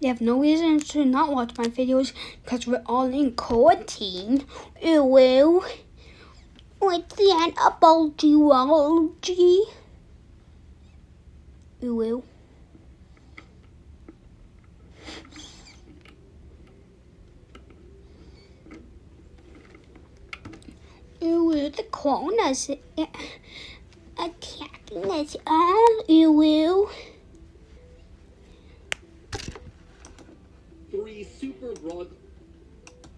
You have no reason to not watch my videos because we're all in quarantine. Ew. What's that about geology? Ew. Ew, the corona's attacking us all. Ew. 3 super broad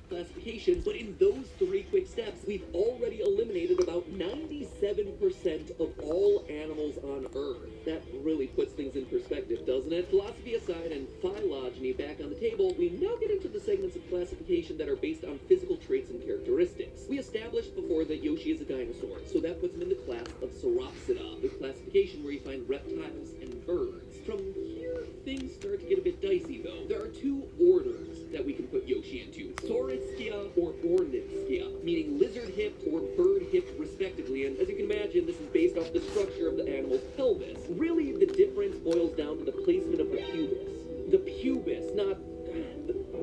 classifications, but in those 3 quick steps, we've already eliminated about 97% of all animals on Earth. That really puts things in perspective, doesn't it? Philosophy aside and phylogeny back on the table, we now get into the segments of classification that are based on physical traits and characteristics. We established before that Yoshi is a dinosaur, so that puts him in the class of Sauropsida, the classification where you find reptiles and birds. From here, things start to get a bit dicey, though. There are 2 orders that we can put Yoshi into: Sauriskia or Ornithskia, meaning lizard-hipped or bird-hipped respectively, and as you can imagine, this is based off the structure of the animal's pelvis. Really, the difference boils down to the placement of the pubis. The pubis, not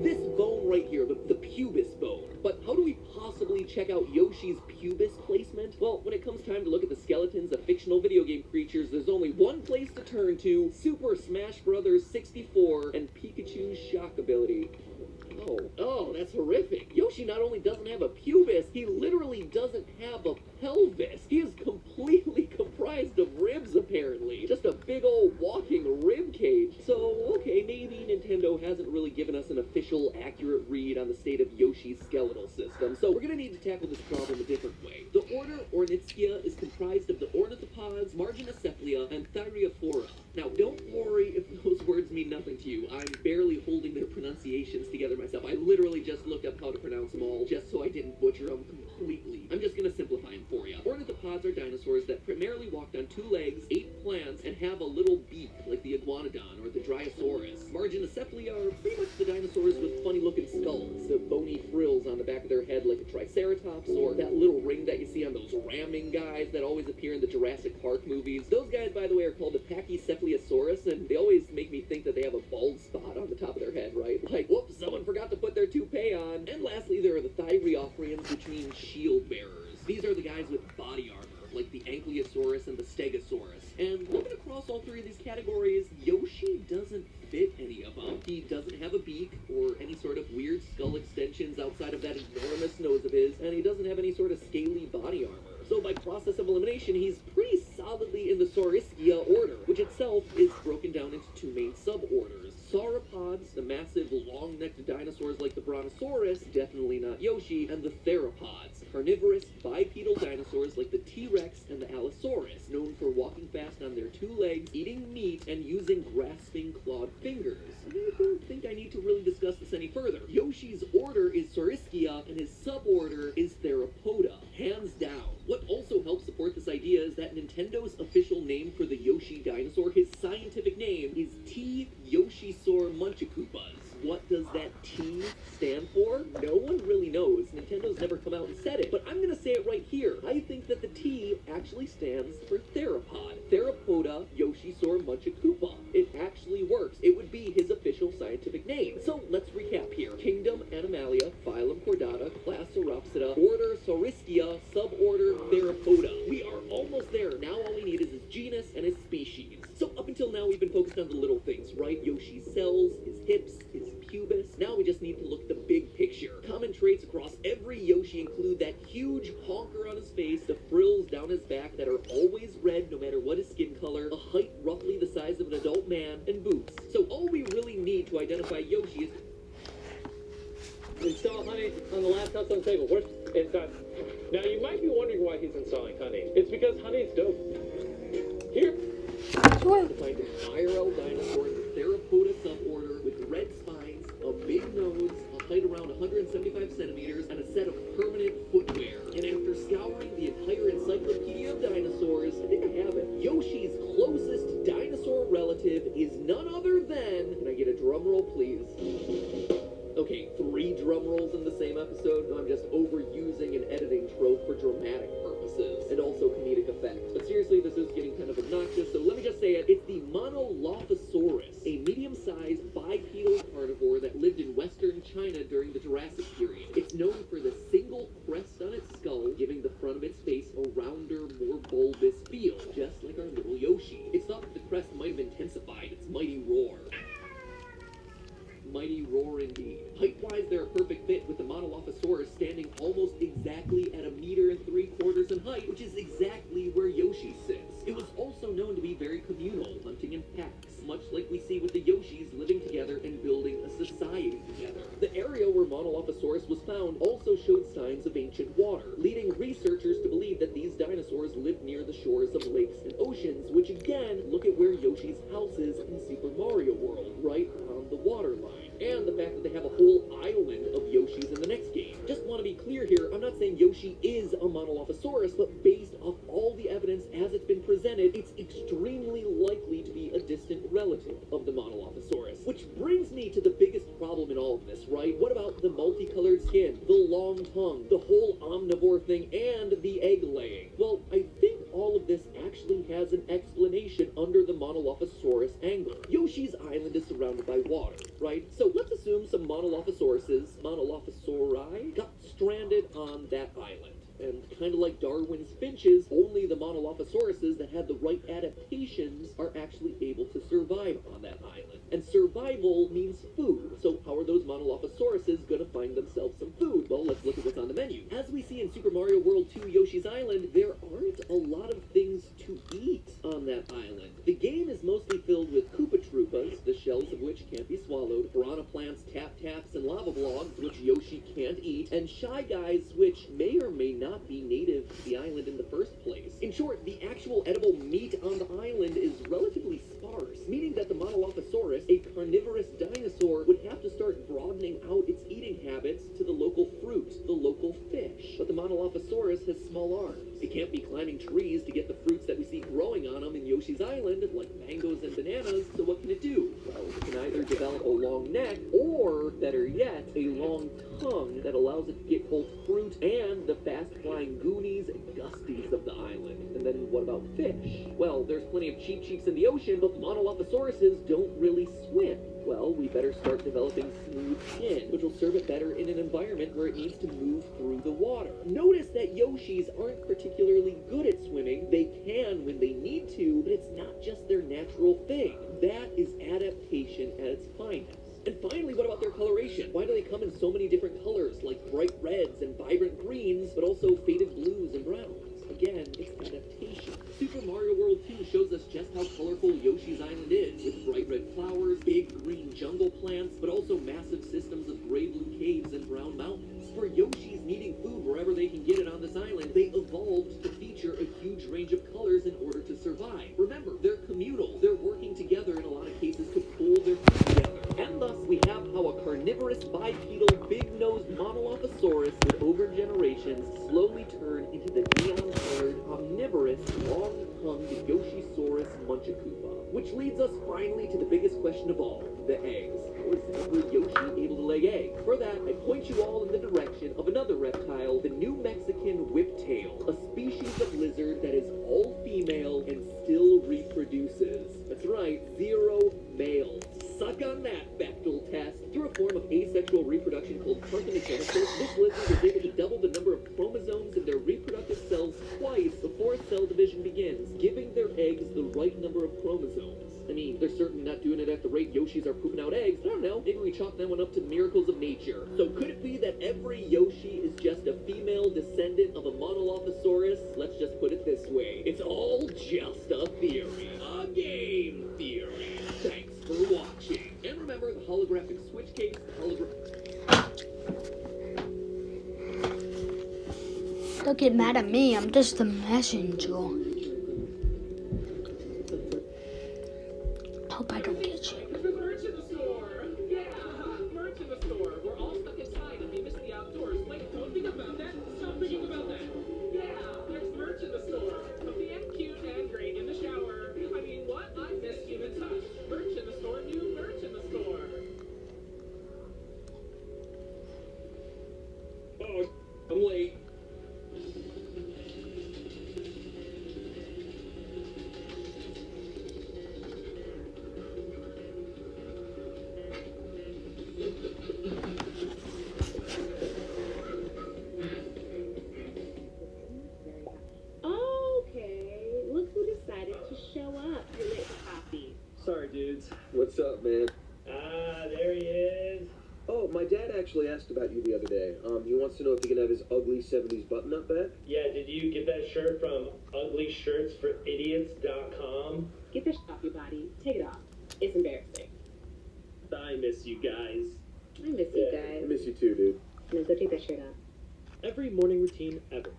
this bone right here, the pubis bone. But how do we possibly check out Yoshi's pubis placement? Well, when it comes time to look at the skeletons of fictional video game creatures, there's only one place to turn to: Super Smash Bros. 64 and Pikachu's shock ability. Oh, that's horrific. Yoshi not only doesn't have a pubis, he literally doesn't have a pelvis. He is completely comprised of ribs, apparently. Just a big old walking rib cage. So, okay, maybe Nintendo hasn't really given us an official, accurate read on the state of Yoshi's skeletal system, so we're gonna need to tackle this problem a different way. The order Ornithskia is comprised of the ornithopods, Marginocephalia, and Thyreophora. Now, don't worry if those words mean nothing to you. I'm barely holding their pronunciations together myself. I literally just looked up how to pronounce them all, just so I didn't butcher them completely. I'm just gonna simplify them for you. Ornithopods are dinosaurs that primarily walked on 2 legs, ate plants, and have a little beak, like the iguanodon or the Dryosaurus. Marginocephalia are pretty much the dinosaurs with funny-looking skulls, the bony frills on the back of their head like a triceratops, or that little ring that you see on those ramming guys that always appear in the Jurassic Park movies. Those guys, by the way, are called the Pachycephalosaurus, and they always make me think that they have a bald spot on the top of their head, right? Like, whoops, someone forgot to put their toupee on. And lastly, there are the Thyreophorians, which mean shield bearers. These are the guys with body armor, like the Ankylosaurus and the Stegosaurus. And looking across all 3 of these categories, Yoshi doesn't fit any of them. He doesn't have a beak or any sort of weird skull extensions outside of that enormous nose of his, and he doesn't have any sort of scaly body armor. So by process of elimination, he's pretty solidly in the Sauriskia order, which itself is broken down into 2 main suborders. Sauropods, the massive long-necked dinosaurs like the Brontosaurus, definitely not Yoshi, and the Theropods, carnivorous bipedal dinosaurs like the T-Rex and the Allosaurus, known for walking fast on their 2 legs, eating meat, and using grasping clawed fingers. I don't think I need to really discuss this any further. Yoshi's order is Sauriskia, and his suborder is Theropoda, hands down. What also helps support this idea is that Nintendo's official name for the Yoshi dinosaur, his scientific name, is T. Yoshisaur Munchakoopas. What does that T stand for? No one really knows. Nintendo's never come out and said it, but I'm gonna say it right here. I think that the T actually stands for theropod. Theropoda Yoshisaur Munchakoopa. It actually works. It would be his official scientific name. So let's recap here. Kingdom Animalia, phylum Chordata, class Sauropsida, order Sauriskia, suborder Theropoda. We are almost there. Now all we need is his genus and his species. So up until now we've been focused on the little things, right? Yoshi's cells, his hips, his pubis. Now we just need to look at the big picture. Common traits across every Yoshi include that huge honker on his face, the frills down his back that are always red no matter what his skin color, a height roughly the size of an adult man, and boots. So all we really need to identify Yoshi is... Install honey on the laptops on the table. Where's inside? Now you might be wondering why he's installing honey. It's because honey's dope. Here. Sure. To find an IRL dinosaur in the Theropoda suborder with red spines, a big nose, a height around 175 centimeters, and a set of permanent footwear. And after scouring the entire encyclopedia of dinosaurs, I think I have it. Yoshi's closest dinosaur relative is none other than... Can I get a drum roll, please? Okay, 3 drum rolls in the same episode. No, I'm just overusing an editing trope for dramatic purposes and also comedic effect. But seriously, this is getting kind of obnoxious, so let me just say it. It's the Monolophosaurus, a medium-sized bipedal China during the Jurassic period. It's known for the single crest on its skull, giving the front of its face a rounder, more bulbous feel, just like our little Yoshi. It's thought that the crest might have intensified its mighty roar. Mighty roar indeed. Height-wise, they're a perfect fit, with the Monolophosaurus standing almost exactly at 1.75 meters in height, which is exactly where Yoshi sits. It was also known to be very communal, hunting in packs, much like we see with the Yoshis living together and building a society together. The area where Monolophosaurus was found also showed signs of ancient water, leading researchers to believe that these dinosaurs lived near the shores of lakes and oceans, which again, look at where Yoshi's house is in Super Mario World, right on the water line. And the fact that they have a whole island of Yoshis in the next game. Just want to be clear here, I'm not saying Yoshi is a Monolophosaurus, but based off all the evidence as it's been presented, it's extremely likely to be a distant relative of the Monolophosaurus. Which brings me to the biggest problem in all of this, right? What about the multicolored skin, the long tongue, the whole omnivore thing, and the egg laying? Well, I think all of this actually has an explanation under the Monolophosaurus angle. Yoshi's island is surrounded by water, right? So let's assume some Monolophosauri, got stranded on that island. And kind of like Darwin's finches, only the Monolophosauruses that had the right adaptations are actually able to survive on that island. And survival means food. So how are those Monolophosauruses going to find themselves some food? Well, let's look at what's on the menu. As we see in Super Mario World 2 Yoshi's Island, there aren't a lot of things to eat on that island. The game is mostly filled with Koopa Troopas, the shells of which can't be swallowed, piranha plants, tap-taps, and lava blobs, which Yoshi can't eat, and Shy Guys, which may or may not be native to the island in the first place. In short, the actual edible meat on the island is relatively sparse, meaning that the Monolophosaurus, a carnivorous dinosaur, would have to start broadening out its eating habits to the local fruit, the local fish. But the Monolophosaurus has small arms. It can't be climbing trees to get the fruits that we see growing on them in Yoshi's Island, like mangoes and bananas, so what can it do? Well, it can either develop a long neck, or, better yet, a long tongue that allows it to get both fruit and the fast-flying goonies and gusties of the island. And then what about fish? Well, there's plenty of cheap cheeks in the ocean, but Monolophosauruses don't really swim. Well, we better start developing smooth skin, which will serve it better in an environment where it needs to move through the water. Notice that Yoshis aren't particularly good at swimming. They can when they need to, but it's not just their natural thing. That is adaptation at its finest. And finally, what about their coloration? Why do they come in so many different colors, like bright reds and vibrant greens, but also faded blues and browns? Again, it's adaptation. Super Mario World 2 shows us just how colorful Yoshi's Island is, with bright red flowers, big green jungle plants, but also massive systems of gray-blue caves and brown mountains. For Yoshis needing food wherever they can get it on this island, they evolved to feature a huge range of colors in order to survive. Remember, they're communal. They're working together in a lot of cases to pull their food together. And thus, we have how a carnivorous, bipedal, big-nosed Monolophosaurus would, over generations, slowly turn into the neon-colored, omnivorous, long-tongued Yoshisaurus Munchakoopa. Which leads us finally to the biggest question of all, the eggs. How is ever Yoshi able to lay eggs? For that, I point you all in the direction of another reptile, the New Mexican whiptail, a species of lizard that is all female and still reproduces. That's right, 0 males. Suck on that, Bechtel test. Through a form of asexual reproduction called parthenogenesis, this lizard is able to double the number of chromosomes in their reproductive cells twice before cell division begins, giving their eggs the right number of chromosomes. I mean, they're certainly not doing it at the rate Yoshis are pooping out eggs. I don't know, maybe we chalk that one up to miracles of nature. So could it be that every Yoshi is just a female descendant of a Monolophosaurus? Let's just put it this way. It's all just a theory. A game theory. Thanks for watching. And remember, the holographic switch case, Don't get mad at me, I'm just the messenger. Hope I don't get you. There's merch in the store. Yeah, merch in the store. We're all stuck inside and we miss the outdoors. Like, don't think about that. Stop thinking about that. Yeah, there's merch in the store. Comfy and cute and great in the shower. I mean, what? I miss human touch. Merch in the store. New merch in the store. Oh, I'm late. Sorry, dudes. What's up, man? Ah, there he is. Oh, my dad actually asked about you the other day. He wants to know if he can have his ugly 70s button-up back. Yeah, did you get that shirt from uglyshirtsforidiots.com? Get this off your body. Take it off. It's embarrassing. I miss you guys. I miss you I guys. miss you too, dude. Now go take that shirt off. Every morning routine ever.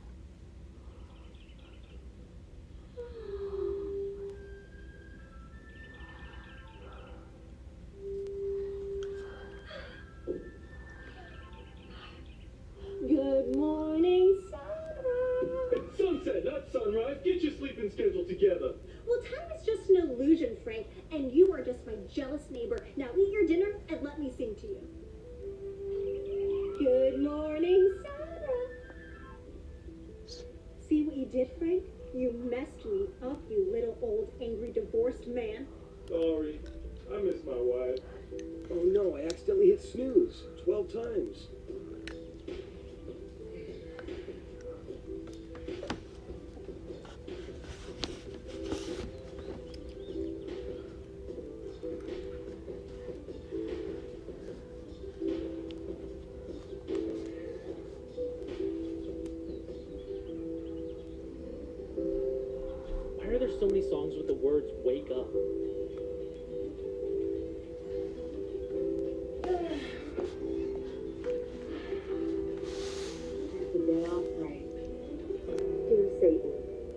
Good morning, sunrise. It's sunset, not sunrise. Get your sleeping schedule together. Well, time is just an illusion, Frank, and you are just my jealous neighbor. Now eat your dinner and let me sing to you. Good morning, Sarah. See what you did, Frank? You messed me up, you little old angry divorced man. Sorry, I miss my wife. Oh no, I accidentally hit snooze 12 times. Why are there so many songs with the words wake up? The day off, right? Dear Satan,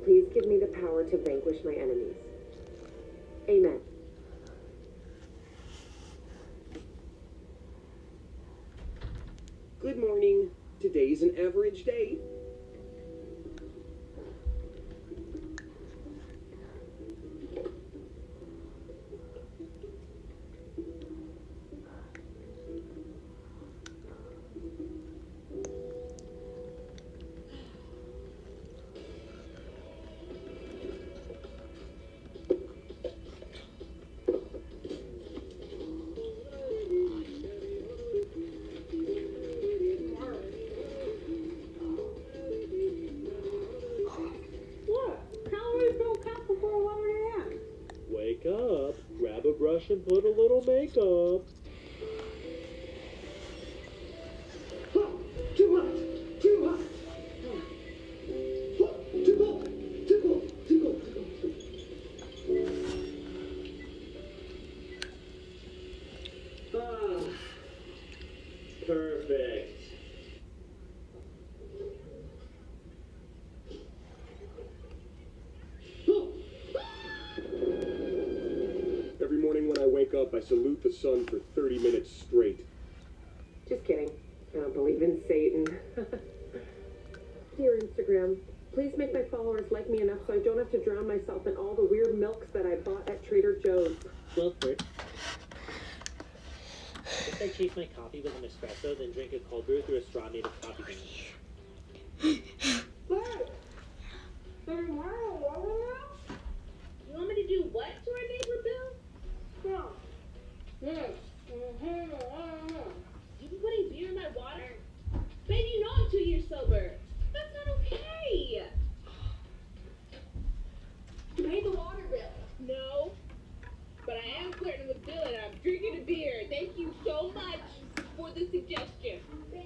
please give me the power to vanquish my enemies. Amen. Good morning. Today's an average day. What? Calories don't count before 1 a.m. Wake up, grab a brush and put a little makeup. Too hot! Too hot! Too cold! Too cold! Too cold! Ah, perfect. Every morning when I wake up, I salute the sun for 30 minutes straight. Just kidding. I don't believe in Satan. Dear Instagram, please make my followers like me enough so I don't have to drown myself in all the weird milks that I bought at Trader Joe's. Well, first, I chase my coffee with an espresso, then drink a cold brew through a straw made of coffee beans. What? Then why are you now? You want me to do what to our neighbor, Bill? No. Yes. You been putting beer in my water? Babe, you know I'm 2 years sober. That's not okay. You paid the water bill. No, but I am flirting with Bill and I'm drinking a beer. Thank you so much for the suggestion. Babe,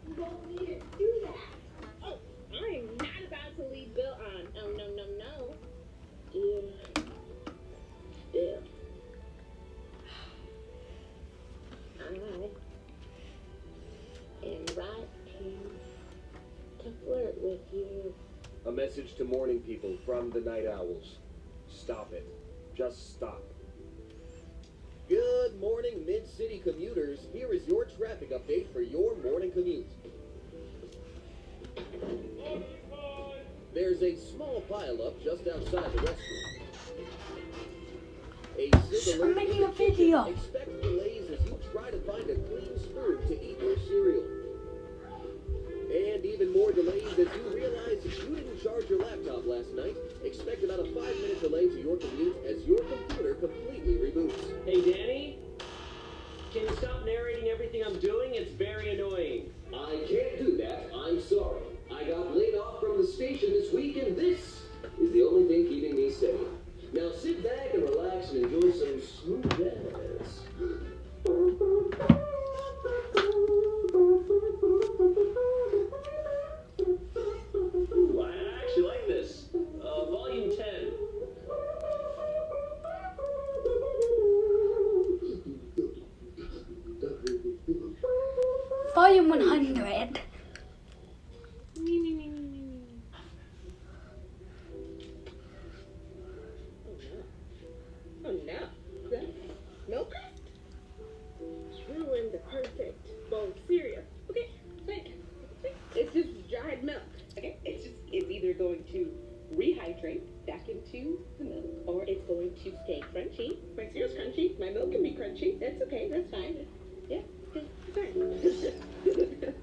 you don't need to do that. Oh, I am not about to leave Bill on. Oh, no, no, no. Dear Bill. I am writing to flirt with you. A message to morning people from the night owls. Stop it. Just stop. Good morning, mid-city commuters. Here is your traffic update for your morning commute. There's a small pileup just outside the restroom. A sizzling I'm making in a the kitchen. video. Expect delays as you try to find a clean spoon to eat your cereal. And even more delays as you realize you didn't charge your laptop last night. Expect about a 5-minute delay to your commute as your computer completely reboots. Hey, Danny? Can you stop narrating everything I'm doing? It's very annoying. I can't do that. I'm sorry. I got laid off from the station this week, and this is the only thing keeping me steady. Now sit back and relax and enjoy nice and smooth as. Ooh, I actually like this. Volume 10. Volume 100. Oh no. Is that milk? Ruined the perfect bowl of cereal. Okay, fine. It's just dried milk. Okay, it's either going to rehydrate back into the milk, or it's going to stay crunchy. My cereal's crunchy. My milk can be crunchy. That's okay. That's fine. Yeah, it's fine.